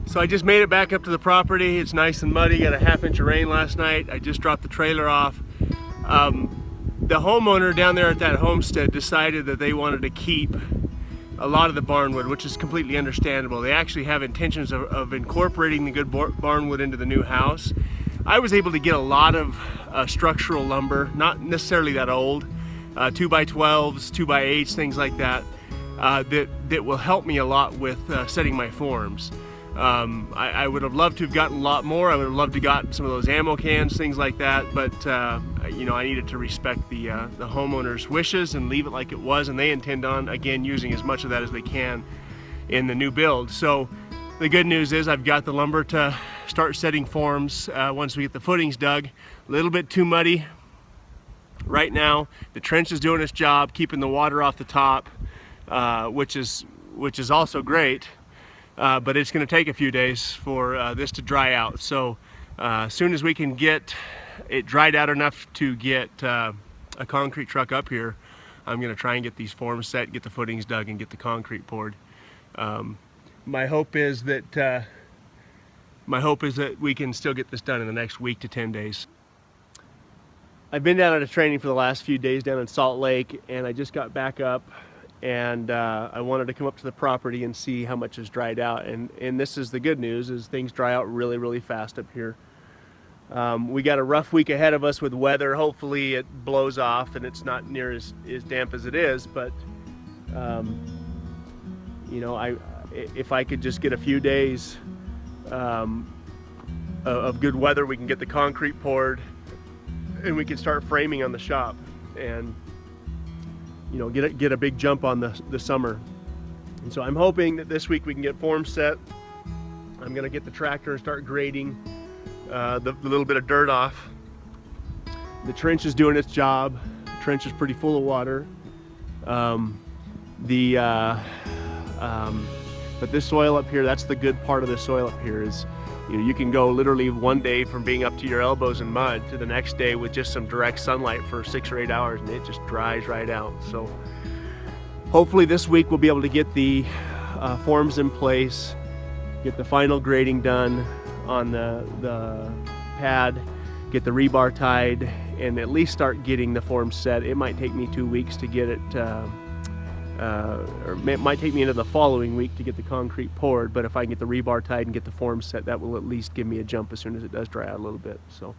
So I just made it back up to the property. It's nice and muddy, got a half-inch of rain last night. I just dropped the trailer off. The homeowner down there at that homestead decided that they wanted to keep a lot of the barnwood, which is completely understandable. They actually have intentions of incorporating the good barnwood into the new house. I was able to get a lot of structural lumber, not necessarily that old, 2x12s, 2x8s, things like that, that will help me a lot with setting my forms. I would have loved to have gotten a lot more. I would have loved to have gotten some of those ammo cans, things like that, but you know, I needed to respect the homeowner's wishes and leave it like it was, and they intend on, again, using as much of that as they can in the new build. So the good news is I've got the lumber to start setting forms once we get the footings dug. A little bit too muddy right now. The trench is doing its job, keeping the water off the top, which is also great. But it's going to take a few days for this to dry out. So as soon as we can get it dried out enough to get a concrete truck up here, I'm going to try and get these forms set, get the footings dug, and get the concrete poured. My hope is that we can still get this done in the next week to 10 days. I've been down at a training for the last few days down in Salt Lake, and I just got back up. And I wanted to come up to the property and see how much is dried out, and this is the good news, is things dry out really, really fast up here. We got a rough week ahead of us with weather. Hopefully it blows off and it's not near as damp as it is, but you know, if I could just get a few days of good weather, we can get the concrete poured and we can start framing on the shop and, you know, get a big jump on the summer. And so I'm hoping that this week we can get forms set. I'm gonna get the tractor and start grading the little bit of dirt off. The trench is doing its job. The trench is pretty full of water. But this soil up here, that's the good part of the soil up here, is you can go literally one day from being up to your elbows in mud to the next day with just some direct sunlight for 6 or 8 hours, and it just dries right out. So hopefully this week we'll be able to get the forms in place, get the final grading done on the pad, get the rebar tied, and at least start getting the forms set. It might take me 2 weeks to get it, or it might take me into the following week to get the concrete poured, but if I can get the rebar tied and get the forms set, that will at least give me a jump as soon as it does dry out a little bit. So